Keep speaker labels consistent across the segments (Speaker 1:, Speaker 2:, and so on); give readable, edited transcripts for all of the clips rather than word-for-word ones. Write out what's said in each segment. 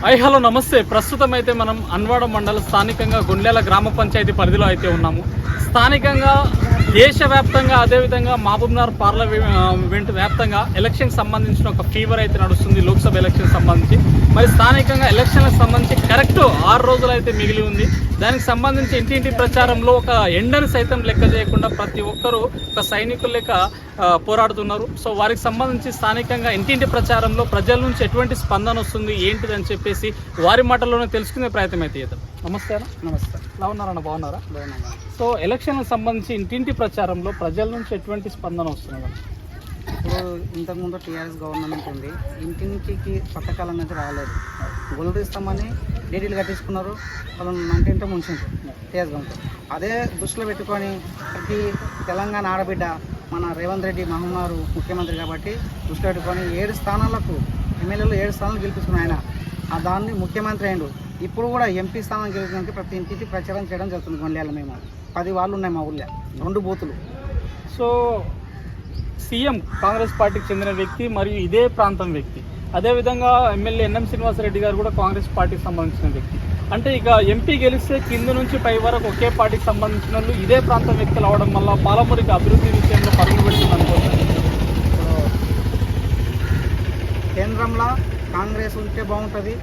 Speaker 1: Hello నమస్తే. ప్రస్తుతం అయితే మనం అన్వాడ మండల స్థానికంగా గుండెల గ్రామ పంచాయతీ పరిధిలో అయితే ఉన్నాము. స్థానికంగా దేశవ్యాప్తంగా అదేవిధంగా మహబూబ్నగర్ పార్లమెంట్ వ్యాప్తంగా ఎలక్షన్ సంబంధించిన ఒక ఫీవర్ అయితే నడుస్తుంది. లోక్సభ ఎలక్షన్ సంబంధించి మరి స్థానికంగా ఎలక్షన్లకు సంబంధించి కరెక్ట్ 6 రోజులు అయితే మిగిలి ఉంది. దానికి సంబంధించి ఇంటింటి ప్రచారంలో ఒక ఎండను సైతం లెక్క చేయకుండా ప్రతి ఒక్కరూ ఒక సైనికులు లెక్క పోరాడుతున్నారు. సో వారికి సంబంధించి స్థానికంగా ఇంటింటి ప్రచారంలో ప్రజల నుంచి ఎటువంటి స్పందన వస్తుంది ఏంటిదని చెప్పేసి వారి మాటల్లోనే తెలుసుకునే ప్రయత్నం అయితే చేద్దాం. నమస్తే అన్న.
Speaker 2: నమస్తే.
Speaker 1: ఎలా ఉన్నారన్న? బాగున్నారా?
Speaker 2: బాగున్నారా?
Speaker 1: సో ఎలక్షన్లకు సంబంధించి ఇంటింటి ప్రచారంలో ప్రజల నుంచి ఎటువంటి స్పందన వస్తున్నది?
Speaker 2: ఇప్పుడు ఇంతకుముందు టీఆర్ఎస్ గవర్నమెంట్ ఉంది, ఇంటింటికి పథకాలు అనేది రాలేదు. గొల్లు ఇస్తామని డీడీలు కట్టించుకున్నారు, వాళ్ళని మంటింటే ముంచింది టీఆర్ఎస్ గవర్నమెంట్. అదే దృష్టిలో పెట్టుకొని ప్రతి తెలంగాణ ఆడబిడ్డ మన రేవంత్ రెడ్డి మహమ్మద్ ముఖ్యమంత్రి కాబట్టి దృష్టిలో పెట్టుకొని 7 స్థానాలకు ఎమ్మెల్యేలు 7 స్థానాలు గెలిపించుకున్న ఆయన దాన్ని ముఖ్యమంత్రి అయిండు. ఇప్పుడు కూడా ఎంపీ స్థానం గెలిచినాక ప్రతి ఇంటికి ప్రచారం చేయడం జరుగుతుంది. గొండెల మేము 10 వాళ్ళు ఉన్నాయి మా ఊళ్ళో, 2 బూతులు.
Speaker 1: సో సీఎం కాంగ్రెస్ పార్టీకి చెందిన వ్యక్తి మరియు ఇదే ప్రాంతం వ్యక్తి, అదేవిధంగా ఎమ్మెల్యే ఎన్ఎం శ్రీనివాసరెడ్డి గారు కూడా కాంగ్రెస్ పార్టీకి సంబంధించిన వ్యక్తి. అంటే ఇక ఎంపీ గెలిస్తే కింద నుంచి పై వరకు ఒకే పార్టీకి సంబంధించిన వాళ్ళు ఇదే ప్రాంతం వ్యక్తులు అవడం వల్ల పాలమూరికి అభివృద్ధి విషయంలో పరుగులు పెడుతుంది అనుకోవచ్చు.
Speaker 2: కేంద్రంలో కాంగ్రెస్ ఉంటే బాగుంటుంది.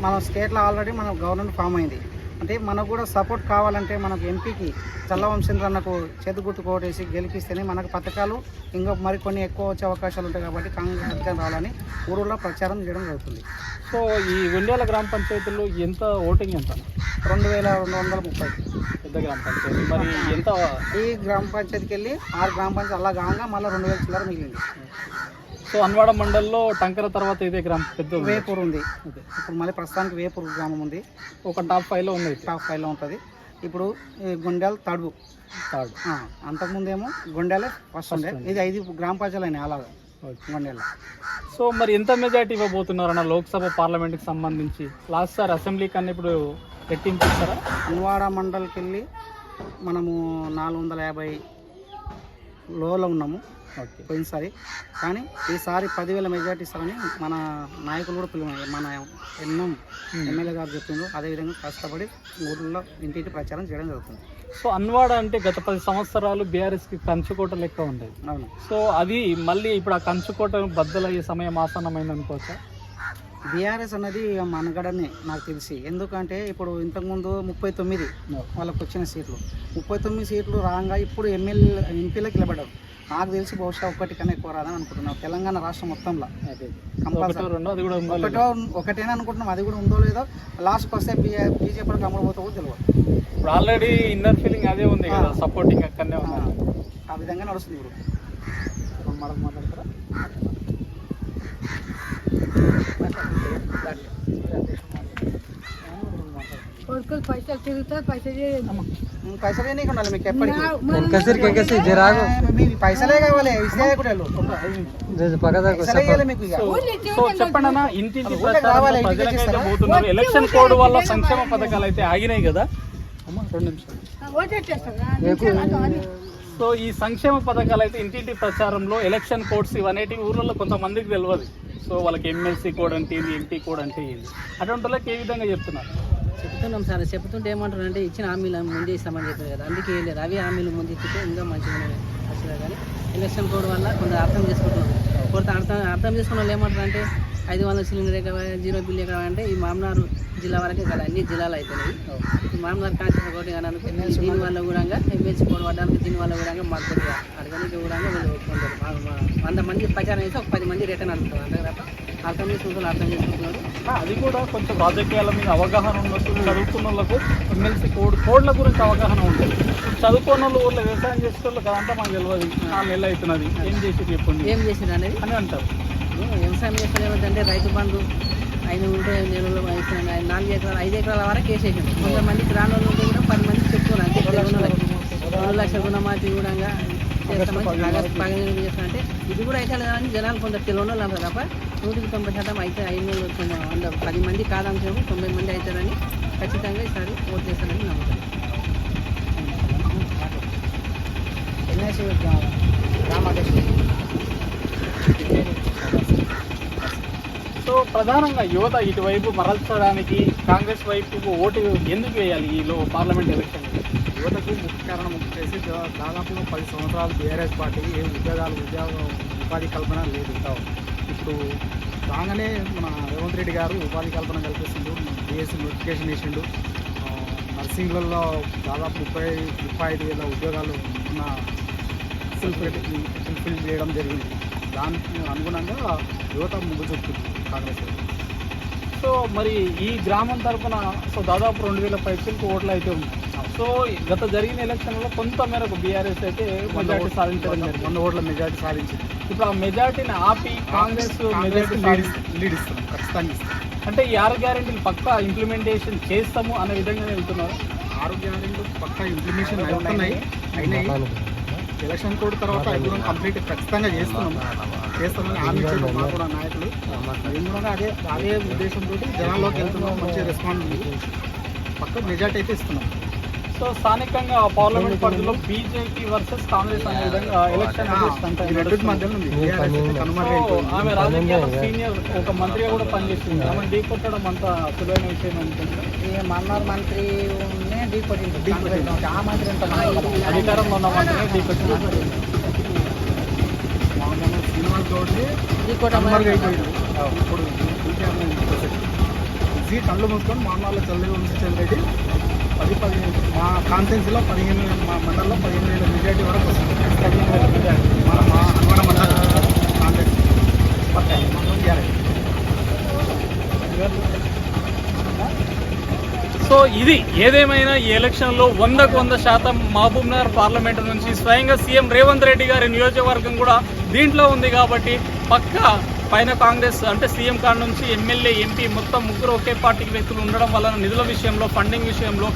Speaker 2: మన స్టేట్లో ఆల్రెడీ మన గవర్నమెంట్ ఫామ్ అయింది. అంటే మనకు కూడా సపోర్ట్ కావాలంటే మనకు ఎంపీకి చల్లవంశేంద్రన్నకు చేతి గుర్తు కోటేసి గెలిపిస్తేనే మనకు పథకాలు ఇంకా మరికొన్ని ఎక్కువ వచ్చే అవకాశాలు ఉంటాయి. కాబట్టి కాంగ్రెస్ అధికారం రావాలని ఊళ్ళో ప్రచారం చేయడం జరుగుతుంది.
Speaker 1: సో ఈ గుండెల గ్రామ పంచాయతీలో ఎంత ఓటింగ్ ఎంత?
Speaker 2: 2230
Speaker 1: పెద్ద గ్రామ పంచాయతీ. మరి ఎంత?
Speaker 2: ఈ గ్రామ పంచాయతీకి వెళ్ళి 6 గ్రామ పంచాయతీ అలా కాగా మళ్ళీ 2000 చిల్లర మిగిలింది.
Speaker 1: సో అన్వాడ మండల్లో టంకర తర్వాత ఇదే గ్రామం పెద్ద
Speaker 2: వేపూర్ ఉంది. ఇప్పుడు మళ్ళీ ప్రస్తుతానికి వేపూర్ గ్రామం ఉంది,
Speaker 1: ఒక టాప్ 5లో ఉంది.
Speaker 2: టాప్ 5లో ఉంటుంది. ఇప్పుడు గుండెల థర్డ్. అంతకుముందేమో గుండెలే ఫస్ట్ ఉండే. ఇది 5 గ్రామ పంచాయతీలు అయినాయి అలాగా గుండెల.
Speaker 1: సో మరి ఎంత మెజార్టీ ఇవ్వబోతున్నారన్న లోక్సభ పార్లమెంట్కి సంబంధించి? లాస్ట్ సార్ అసెంబ్లీ కన్నా ఇప్పుడు రెట్టింపు ఇస్తారా?
Speaker 2: అన్వాడ మండలికి వెళ్ళి మనము 450 లోలో ఉన్నాము పోయినసారి. కానీ ఈసారి 10,000 మెజార్టీ ఇస్తారని మన నాయకులు కూడా మన ఎమ్మెల్యే గారు చెప్తున్నారు. అదేవిధంగా కష్టపడి ఊళ్ళో ఇంటింటి ప్రచారం చేయడం జరుగుతుంది.
Speaker 1: సో అన్వాడ అంటే గత 10 సంవత్సరాలు బీఆర్ఎస్కి కంచుకోట లెక్క ఉండేది.
Speaker 2: అవును.
Speaker 1: సో అది మళ్ళీ ఇప్పుడు ఆ కంచుకోట బద్దలయ్యే సమయం ఆసన్నమైంది అనుకోవచ్చా?
Speaker 2: బీఆర్ఎస్ అన్నది మనగడనే నాకు తెలిసి. ఎందుకంటే ఇప్పుడు ఇంతకుముందు 39 వాళ్ళకు వచ్చిన సీట్లు, 39 సీట్లు రాగా ఇప్పుడు ఎంపీలకు నిలబడ్డారు. నాకు తెలిసి బహుశా 1 కన్నా ఎక్కువ రాదని అనుకుంటున్నాం తెలంగాణ రాష్ట్రం మొత్తంలో. ఒకటేనా అనుకుంటున్నాం. అది కూడా ఉందో లేదో లాస్ట్కి వస్తే బీజేపీకి అమలుపోతా కూడా తెలియదు.
Speaker 1: ఇప్పుడు ఆల్రెడీ ఇన్నర్ ఫీలింగ్ అదే ఉంది కదా, సపోర్టింగ్ అక్కడనే ఉంది.
Speaker 2: ఆ విధంగా నడుస్తుంది. ఇప్పుడు మాట్లాడతారా? పైసలే నీకు ఉండాలి మీకు ఎప్పటికీ. పైసలే కావాలి.
Speaker 1: చెప్పండి అన్న, ఇంటింటి పోతున్నారు. ఎలక్షన్ కోడ్ వల్ల సంక్షేమ పథకాలు అయితే ఆగినాయి కదా అమ్మ, 2 నిమిషాలు. సో ఈ సంక్షేమ పథకాలు అయితే ఇంటింటి ప్రచారంలో ఎలక్షన్ కోడ్స్ ఇవన్నీ ఊర్లలో కొంతమందికి తెలియదు. సో వాళ్ళకి ఎమ్మెల్సీ కోడ్ అంటే ఏంది, ఎంపీ కోడ్ అంటే ఏంది, అటువంటి వాళ్ళకి ఏ విధంగా చెప్తున్నారు?
Speaker 3: చెప్తున్నాం సార్. చెప్తుంటే ఏమంటారు అంటే ఇచ్చిన హామీలు ముందే ఇస్తామని చెప్పారు కదా, అందుకే ఏం లేదు. అవి హామీలు ముందు ఇచ్చితే ఇంకా మంచిగా వస్తుంది. కానీ ఎలక్షన్ కోడ్ వల్ల కొంత అర్థం చేసుకుంటున్నారు. కొంత అర్థం చేసుకున్న వాళ్ళు ఏమంటారు అంటే 500 సిలిండర్ ఎక్కడ, 0 బిల్ ఎక్కడ అంటే ఈ మామనారు జిల్లా వరకే కదా, అన్ని జిల్లాలు అయిపోయినాయి. ఈ మామనారు కాన్స్టిట్యూషన్ కోటి కానీ దీనివల్ల కూడా ఎమ్మెల్సీ కోడ్ పడడానికి దీనివల్ల కూడా మాకు కొద్దిగా అడగడానికి కూడా వీళ్ళు పెట్టుకుంటారు. 100 మంది ప్రచారం చేస్తే ఒక 10 మంది రిటర్న్ అనుకుంటారు. అంతే తప్ప అర్థం చేసుకుంటున్నారు.
Speaker 1: అది కూడా కొంచెం రాజకీయాల మీద అవగాహన ఉన్నట్టు చదువుకున్న వాళ్ళకు ఎమ్మెల్సీ కోడ్ల గురించి అవగాహన ఉంటుంది. చదువుకున్న వాళ్ళు ఊళ్ళో వ్యవసాయం చేసే వాళ్ళు కదంతా మాకు తెలియదు. 4 నెలలు అవుతున్నది, ఏం చేసి చెప్పండి,
Speaker 3: ఏం చేసింది అనేది
Speaker 1: అని అంటారు.
Speaker 3: వ్యవసాయం చేసిన ఏమంటే రైతు బంధు 5 ఉంటే 4 ఎకరాలు 5 ఎకరాల వరకు వేసేసింది. కొంతమందికి రాని వాళ్ళు ఉంటే కూడా 10 మందికి చెప్తున్నారు. అంతే 2 లక్షల రుణమాఫీ కూడా చేస్తామని ఆగస్టు 15 చేస్తామంటే ఇది కూడా అయితే కానీ జనాలు కొందరు తెలియని వాళ్ళు అంటారు తప్ప 100% అయితే 10 మంది కాదనుకో 90 మంది అవుతారని ఖచ్చితంగా ఈసారి ఓటు చేస్తారని నమ్ముతాను.
Speaker 1: సో ప్రధానంగా యువత ఇటువైపు మరల్చడానికి కాంగ్రెస్ వైపు ఓటు ఎందుకు వేయాలి ఈలో పార్లమెంట్ ఎలక్షన్?
Speaker 2: యువతకు ముఖ్య కారణం వచ్చేసి దాదాపు 10 సంవత్సరాలు బీఆర్ఎస్ పార్టీ ఏ ఉపాధి కల్పన లేదు. ఇప్పుడు రాగానే మన రేవంత్ రెడ్డి గారు ఉపాధి కల్పన కల్పిస్తుండు, డిఎస్సి నోటిఫికేషన్ వేసిండు. నర్సింగ్లలో దాదాపు 35,000 ఉద్యోగాలు ఉన్న ఫుల్ఫిల్ చేయడం జరిగింది. దానికి అనుగుణంగా యువత ముందు చూపుతుంది కాంగ్రెస్.
Speaker 1: సో మరి ఈ గ్రామం తరఫున దాదాపు 2,000 పైసలకు ఓట్లు అయితే ఉన్నాయి. సో గత జరిగిన ఎలక్షన్లో కొంత మేరకు బీఆర్ఎస్ అయితే మెజార్టీ సాధించడం జరిగింది.
Speaker 2: 100 ఓట్ల మెజార్టీ సాధించింది.
Speaker 1: ఇప్పుడు ఆ మెజార్టీని ఆపి కాంగ్రెస్ మెజార్టీ
Speaker 2: లీడ్ ఇస్తాం, ఖచ్చితంగా ఇస్తాం.
Speaker 1: అంటే ఈ 6 గ్యారెంటీలు పక్కా ఇంప్లిమెంటేషన్ చేస్తాము అనే విధంగానే వెళ్తున్నారు.
Speaker 2: 6 గ్యారెంటీలు పక్కా ఇంప్లిమెంటేషన్ అయినాయి. ఎలక్షన్ కోడ్ తర్వాత ఇప్పుడు కంప్లీట్ ఖచ్చితంగా చేస్తామని హామీ ఇచ్చారు మా కూడా నాయకులు. మేము కూడా అదే ఉద్దేశంతో జనాల్లోకి వెళ్తున్నాం. మంచి రెస్పాన్స్ ఉంది. పక్క మెజార్టీ అయితే ఇస్తున్నాం.
Speaker 1: సో స్థానికంగా పార్లమెంట్ పరిధిలో బీజేపీ వర్సెస్ కాంగ్రెస్ అనే విధంగా ఎలక్షన్
Speaker 2: మధ్యలో ఉంది.
Speaker 1: ఆమె రాజకీయాల్లో సీనియర్ ఒక మంత్రిగా కూడా పనిచేస్తుంది. ఆమె ఢీ కొట్టడం అంత సులువైన విషయం అనుకుంటున్నాను.
Speaker 2: మన్నార్ మంత్రి ఢీ కొట్టింది. ఆ మంత్రి అంత
Speaker 1: అధికారంలో ఉన్న మంత్రిని ఢీ కొట్టింది.
Speaker 2: శ్రీనివాస్ గౌడ్ని అయిపోయింది. ఇప్పుడు ఈ కళ్ళు మూసుకొని మామూలు చల్లగా ఉంచి మా కాన్ఫరెన్స్లో 15 మా మండలంలో 15,000 మెజార్టీ వరకు వస్తుంది. 15,000 మెజార్టీ మా అనుమాన మండలం కాంగ్రెస్
Speaker 1: సో ఇది ఏదేమైనా ఈ ఎలక్షన్లో 100% మహబూబ్నగర్ పార్లమెంటు నుంచి స్వయంగా సీఎం రేవంత్ రెడ్డి గారి నియోజకవర్గం కూడా దీంట్లో ఉంది. కాబట్టి పక్కా పైన కాంగ్రెస్ అంటే సీఎం కాడ నుంచి ఎమ్మెల్యే, ఎంపీ మొత్తం ముగ్గురు ఒకే పార్టీకి వ్యక్తులు ఉండడం వలన నిధుల విషయంలో, ఫండింగ్ విషయంలో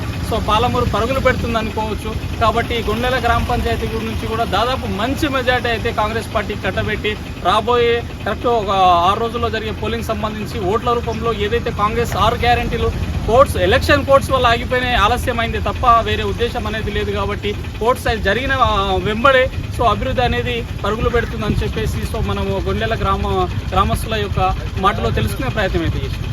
Speaker 1: పాలమూరు పరుగులు పెడుతుంది అనుకోవచ్చు. కాబట్టి గుండెల గ్రామ పంచాయతీ నుంచి కూడా దాదాపు మంచి మెజార్టీ అయితే కాంగ్రెస్ పార్టీకి కట్టబెట్టి రాబోయే కరెక్ట్ ఒక 6 రోజుల్లో జరిగే పోలింగ్ సంబంధించి ఓట్ల రూపంలో ఏదైతే కాంగ్రెస్ 6 గ్యారెంటీలు ఎలక్షన్ కోర్ట్స్ వల్ల ఆగిపోయినాయి, ఆలస్యమైంది తప్ప వేరే ఉద్దేశం అనేది లేదు. కాబట్టి కోర్ట్స్ జరిగిన వెంబడే అభివృద్ధి అనేది పరుగులు పెడుతుందని చెప్పేసి మనము గుండెల గ్రామస్తుల యొక్క మాటలో తెలుసుకునే ప్రయత్నం అయితే చేస్తాం.